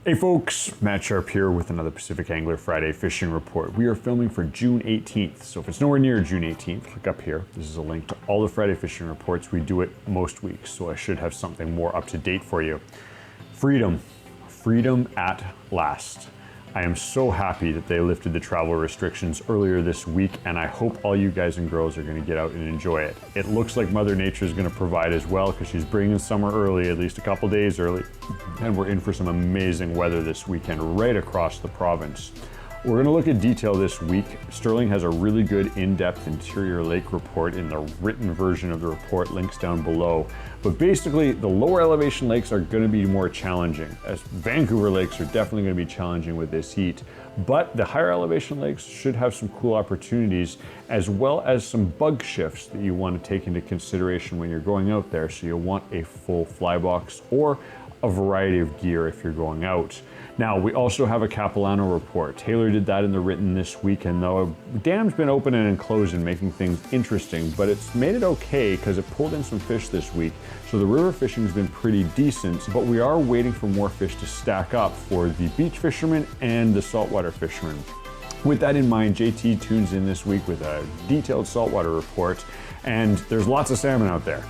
Hey folks, Matt Sharp here with another Pacific Angler Friday Fishing Report. We are filming for June 18th, so if it's nowhere near June 18th, click up here. This is a link to all the Friday Fishing Reports. We do it most weeks, so I should have something more up to date for you. Freedom. Freedom at last. I am so happy that they lifted the travel restrictions earlier this week, and I hope all you guys and girls are going to get out and enjoy it. It looks like Mother Nature is going to provide as well, because she's bringing summer early, at least a couple days early, and we're in for some amazing weather this weekend right across the province. We're going to look at detail this week. Sterling has a really good in-depth interior lake report in the written version of the report, links down below. But basically, the lower elevation lakes are going to be more challenging, as Vancouver lakes are definitely going to be challenging with this heat. But the higher elevation lakes should have some cool opportunities, as well as some bug shifts that you want to take into consideration when you're going out there. So you'll want a full fly box or a variety of gear if you're going out. Now, we also have a Capilano report. Taylor did that in the written this week, and the dam's been open and closed and making things interesting, but it's made it okay because it pulled in some fish this week. So the river fishing's been pretty decent, but we are waiting for more fish to stack up for the beach fishermen and the saltwater fishermen. With that in mind, JT tunes in this week with a detailed saltwater report, and there's lots of salmon out there.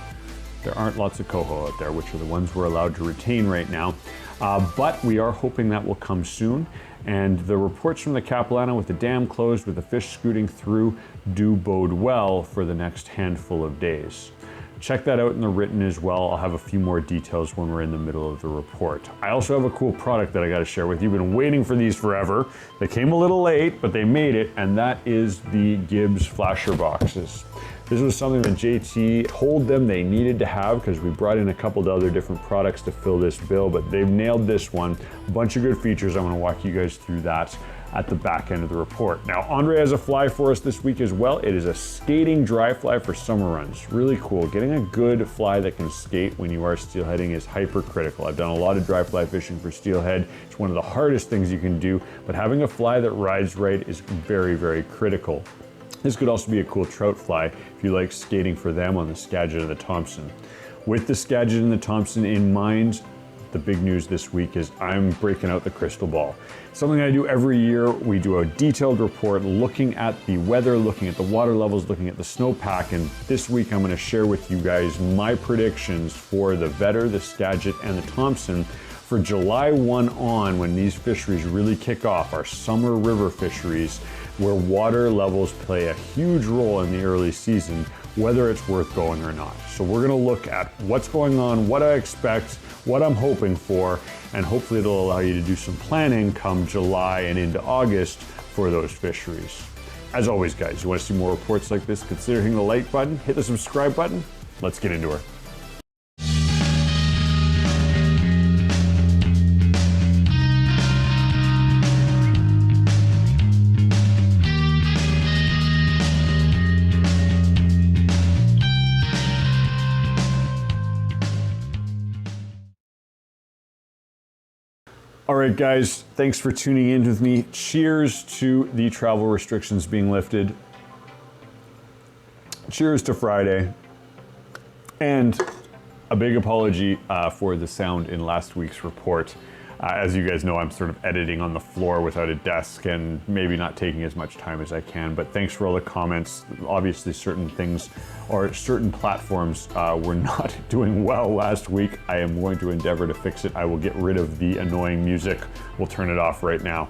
There aren't lots of coho out there, which are the ones we're allowed to retain right now. But we are hoping that will come soon. And the reports from the Capilano with the dam closed, with the fish scooting through, do bode well for the next handful of days. Check that out in the written as well. I'll have a few more details when we're in the middle of the report. I also have a cool product that I got to share with you. Been waiting for these forever. They came a little late, but they made it, and that is the Gibbs flasher boxes. This was something that JT told them they needed to have, because we brought in a couple of other different products to fill this bill, but they've nailed this one. A bunch of good features. I'm going to walk you guys through that at the back end of the report. Now, Andre has a fly for us this week as well. It is a skating dry fly for summer runs. Really cool. Getting a good fly that can skate when you are steelheading is hyper critical. I've done a lot of dry fly fishing for steelhead. It's one of the hardest things you can do, but having a fly that rides right is very, very critical. This could also be a cool trout fly if you like skating for them on the Skagit and the Thompson. With the Skagit and the Thompson in mind, the big news this week is I'm breaking out the crystal ball. Something I do every year. We do a detailed report looking at the weather, looking at the water levels, looking at the snowpack, and this week I'm going to share with you guys my predictions for the Vedder, the Skagit, and the Thompson for July 1 on, when these fisheries really kick off, our summer river fisheries, where water levels play a huge role in the early season, whether it's worth going or not. So we're gonna look at what's going on, what I expect, what I'm hoping for, and hopefully it'll allow you to do some planning come July and into August for those fisheries. As always, guys, you wanna see more reports like this, consider hitting the like button, hit the subscribe button. Let's get into her. All right, guys, thanks for tuning in with me. Cheers to the travel restrictions being lifted. Cheers to Friday. And a big apology for the sound in last week's report. As you guys know, I'm sort of editing on the floor without a desk and maybe not taking as much time as I can, but thanks for all the comments. Obviously, certain things or certain platforms were not doing well last week. I am going to endeavor to fix it. I will get rid of the annoying music. We'll turn it off right now.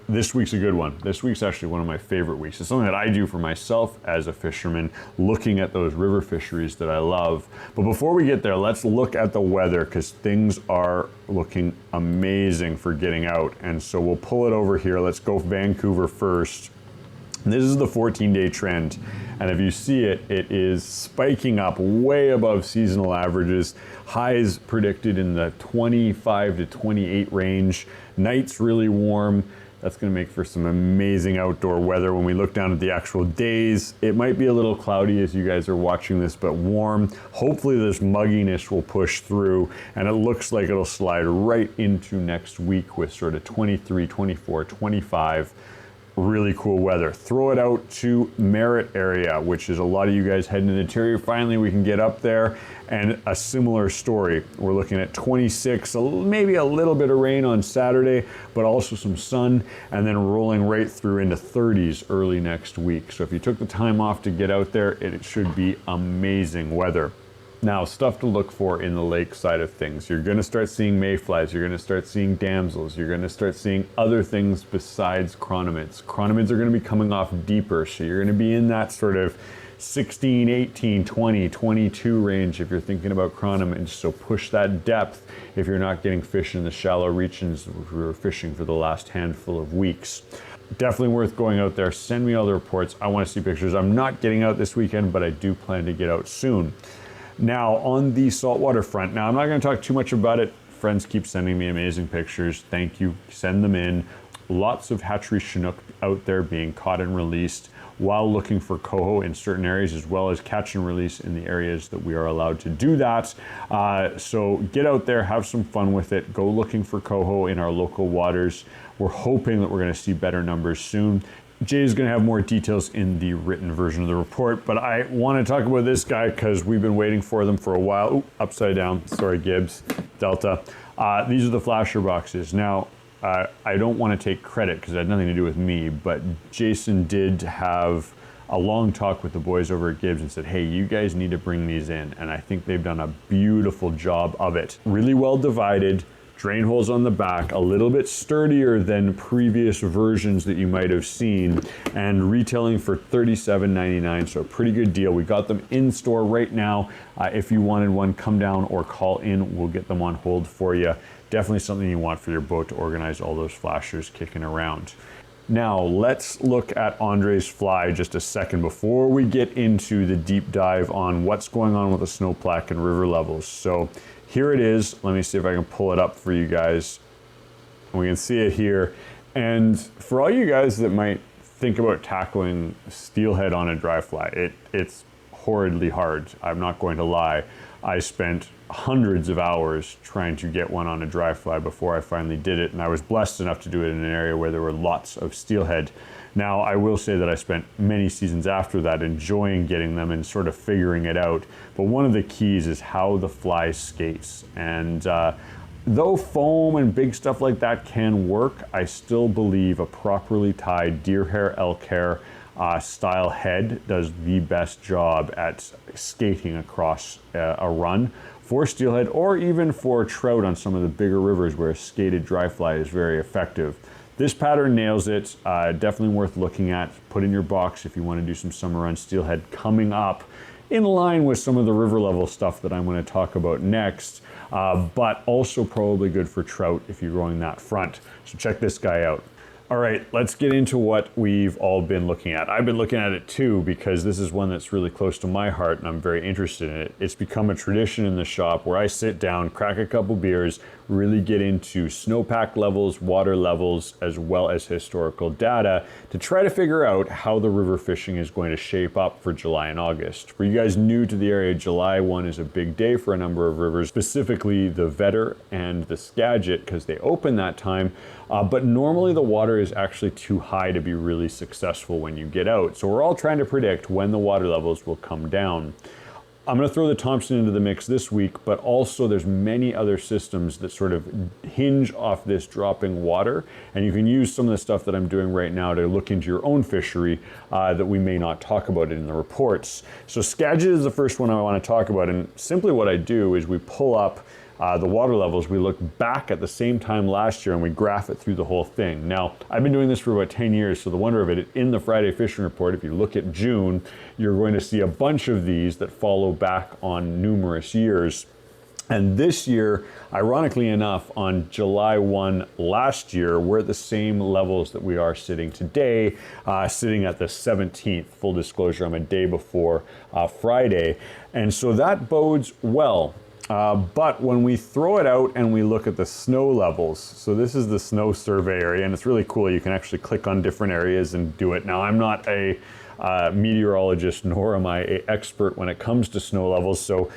This week's a good one. This week's actually one of my favorite weeks. It's something that I do for myself as a fisherman, looking at those river fisheries that I love. But before we get there, let's look at the weather, because things are looking amazing for getting out. And so we'll pull it over here. Let's go Vancouver first. This is the 14-day trend. And if you see it, it is spiking up way above seasonal averages. Highs predicted in the 25 to 28 range. Nights really warm. That's going to make for some amazing outdoor weather. When we look down at the actual days, it might be a little cloudy as you guys are watching this, but warm. Hopefully this mugginess will push through, and it looks like it'll slide right into next week with sort of 23, 24, 25. really cool weather. Throw it out to Merritt area, which is a lot of you guys heading to the interior. Finally, we can get up there, and a similar story. We're looking at 26, maybe a little bit of rain on Saturday, but also some sun, and then rolling right through into 30s early next week. So if you took the time off to get out there, it should be amazing weather. Now, stuff to look for in the lake side of things. You're gonna start seeing mayflies, you're gonna start seeing damsels, you're gonna start seeing other things besides chironomids. Chironomids are gonna be coming off deeper, so you're gonna be in that sort of 16, 18, 20, 22 range if you're thinking about chironomids. So push that depth if you're not getting fish in the shallow regions we were fishing for the last handful of weeks. Definitely worth going out there. Send me all the reports. I wanna see pictures. I'm not getting out this weekend, but I do plan to get out soon. Now, on the saltwater front, now I'm not going to talk too much about it. Friends keep sending me amazing pictures. Thank you. Send them in. Lots of hatchery Chinook out there being caught and released while looking for coho in certain areas, as well as catch and release in the areas that we are allowed to do that. So get out there, have some fun with it. Go looking for coho in our local waters. We're hoping that we're going to see better numbers soon. Jay is going to have more details in the written version of the report, but I want to talk about this guy because we've been waiting for them for a while. Ooh, upside down. Sorry, Gibbs. Delta. These are the flasher boxes. Now, I don't want to take credit because it had nothing to do with me, but Jason did have a long talk with the boys over at Gibbs and said, hey, you guys need to bring these in. And I think they've done a beautiful job of it. Really well divided. Drain holes on the back, a little bit sturdier than previous versions that you might have seen, and retailing for $37.99, so a pretty good deal. We got them in store right now. If you wanted one, come down or call in. We'll get them on hold for you. Definitely something you want for your boat to organize all those flashers kicking around. Now, let's look at Andre's fly just a second before we get into the deep dive on what's going on with the snowpack and river levels. So here it is. Let me see if I can pull it up for you guys. We can see it here. And for all you guys that might think about tackling steelhead on a dry fly, it's horridly hard. I'm not going to lie. I spent hundreds of hours trying to get one on a dry fly before I finally did it, and I was blessed enough to do it in an area where there were lots of steelhead. Now, I will say that I spent many seasons after that enjoying getting them and sort of figuring it out, but one of the keys is how the fly skates. And though foam and big stuff like that can work, I still believe a properly tied deer hair, elk hair style head does the best job at skating across a run for steelhead, or even for trout on some of the bigger rivers where a skated dry fly is very effective. This pattern nails it. Definitely worth looking at. Put in your box if you want to do some summer run steelhead coming up, in line with some of the river level stuff that I'm going to talk about next, but also probably good for trout if you're going that front. So check this guy out. All right, let's get into what we've all been looking at. I've been looking at it too because this is one that's really close to my heart and I'm very interested in it. It's become a tradition in the shop where I sit down, crack a couple beers, really get into snowpack levels, water levels, as well as historical data to try to figure out how the river fishing is going to shape up for July and August. For you guys new to the area, July 1 is a big day for a number of rivers, specifically the Vedder and the Skagit because they open that time, but normally the water is actually too high to be really successful when you get out. So we're all trying to predict when the water levels will come down. I'm going to throw the Thompson into the mix this week, but also there's many other systems that sort of hinge off this dropping water, and you can use some of the stuff that I'm doing right now to look into your own fishery that we may not talk about in the reports. So Skagit is the first one I want to talk about, and simply what I do is we pull up the water levels, we look back at the same time last year and we graph it through the whole thing. Now, I've been doing this for about 10 years, so the wonder of it, in the Friday Fishing Report, if you look at June, you're going to see a bunch of these that follow back on numerous years. And this year, ironically enough, on July 1 last year, we're at the same levels that we are sitting today, sitting at the 17th. Full disclosure, I'm a day before Friday. And so that bodes well. But when we throw it out and we look at the snow levels, so this is the snow survey area, and it's really cool. You can actually click on different areas and do it. Now, I'm not a meteorologist, nor am I an expert when it comes to snow levels, so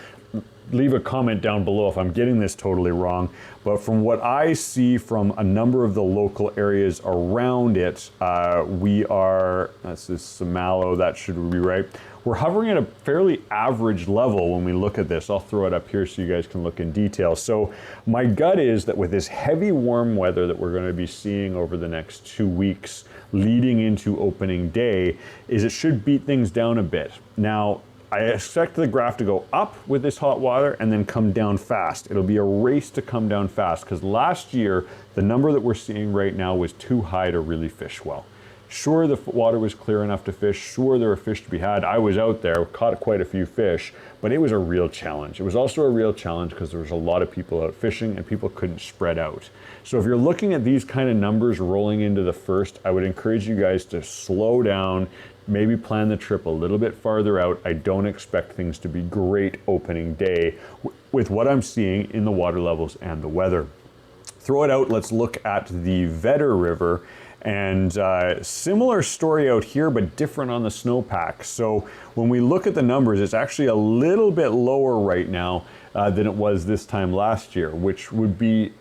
leave a comment down below if I'm getting this totally wrong, but from what I see from a number of the local areas around it, this is Samallo, that should be right. We're hovering at a fairly average level when we look at this. I'll throw it up here so you guys can look in detail. So my gut is that with this heavy warm weather that we're going to be seeing over the next 2 weeks leading into opening day, is it should beat things down a bit. Now, I expect the graph to go up with this hot water and then come down fast. It'll be a race to come down fast because last year, the number that we're seeing right now was too high to really fish well. Sure, the water was clear enough to fish. Sure, there were fish to be had. I was out there, caught quite a few fish, but it was a real challenge. It was also a real challenge because there was a lot of people out fishing and people couldn't spread out. So if you're looking at these kind of numbers rolling into the first, I would encourage you guys to slow down, maybe plan the trip a little bit farther out. I don't expect things to be great opening day with what I'm seeing in the water levels and the weather. Throw it out, let's look at the Vedder River. And similar story out here, but different on the snowpack. So when we look at the numbers, it's actually a little bit lower right now than it was this time last year, which would be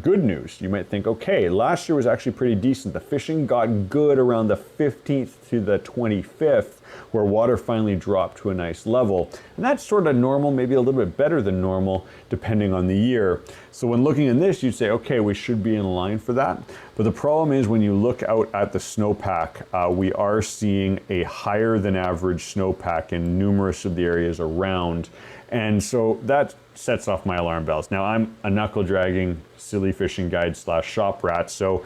good news. You might think, okay, last year was actually pretty decent. The fishing got good around the 15th to the 25th, where water finally dropped to a nice level. And that's sort of normal, maybe a little bit better than normal, depending on the year. So when looking at this, you'd say, okay, we should be in line for that. But the problem is when you look out at the snowpack, we are seeing a higher than average snowpack in numerous of the areas around. And so that sets off my alarm bells. Now, I'm a knuckle dragging, silly fishing guide / shop rat, so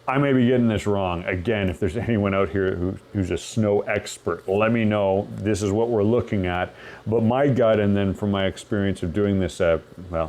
I may be getting this wrong. Again, if there's anyone out here who's a snow expert, let me know. This is what we're looking at. But my gut, and then from my experience of doing this,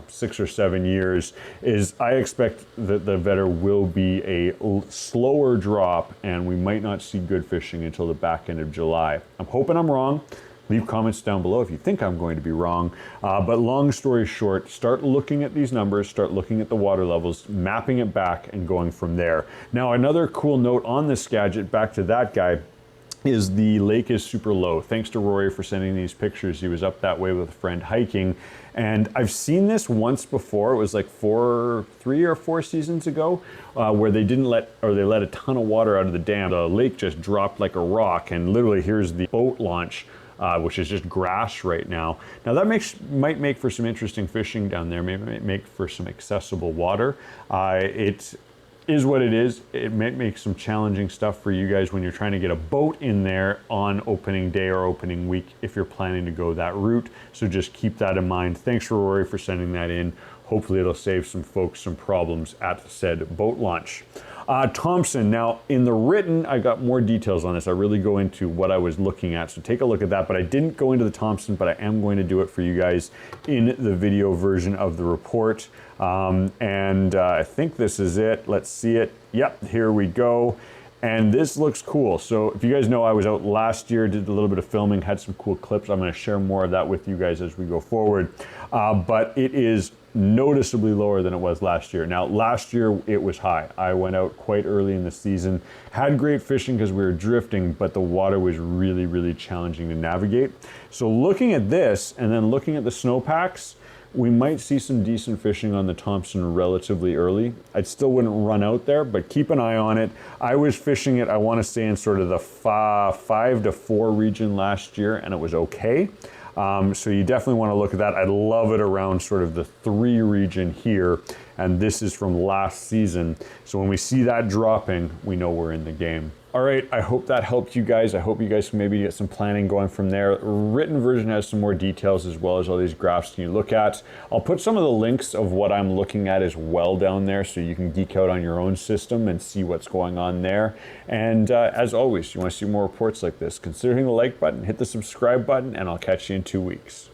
6 or 7 years, is I expect that the Vedder will be a slower drop and we might not see good fishing until the back end of July. I'm hoping I'm wrong. Leave comments down below if you think I'm going to be wrong. But long story short, start looking at these numbers, start looking at the water levels, mapping it back and going from there. Now, another cool note on the Skagit, back to that guy, is the lake is super low. Thanks to Rory for sending these pictures. He was up that way with a friend hiking. And I've seen this once before. It was like 3 or 4 seasons ago, where they let a ton of water out of the dam. The lake just dropped like a rock, and literally here's the boat launch, which is just grass right now. Now that might make for some interesting fishing down there, maybe make for some accessible water. It is what it is. It might make some challenging stuff for you guys when you're trying to get a boat in there on opening day or opening week if you're planning to go that route. So just keep that in mind. Thanks for Rory for sending that in. Hopefully it'll save some folks some problems at said boat launch. Thompson, now in the written, I got more details on this. I really go into what I was looking at, so take a look at that, but I didn't go into the Thompson, but I am going to do it for you guys in the video version of the report. I think this is it. Let's see it. Yep, here we go. And this looks cool. So if you guys know, I was out last year, did a little bit of filming, had some cool clips. I'm gonna share more of that with you guys as we go forward. But it is noticeably lower than it was last year. Now, last year it was high. I went out quite early in the season, had great fishing because we were drifting, but the water was really, really challenging to navigate. So looking at this and then looking at the snowpacks, we might see some decent fishing on the Thompson relatively early. I still wouldn't run out there, but keep an eye on it. I was fishing it, I want to say, in sort of the 5 to 4 region last year, and it was okay. So you definitely want to look at that. I love it around sort of the 3 region here, and this is from last season. So when we see that dropping, we know we're in the game. All right, I hope that helped you guys. I hope you guys can maybe get some planning going from there. Written version has some more details as well as all these graphs you look at. I'll put some of the links of what I'm looking at as well down there so you can geek out on your own system and see what's going on there. And as always, you want to see more reports like this, consider hitting the like button, hit the subscribe button, and I'll catch you in 2 weeks.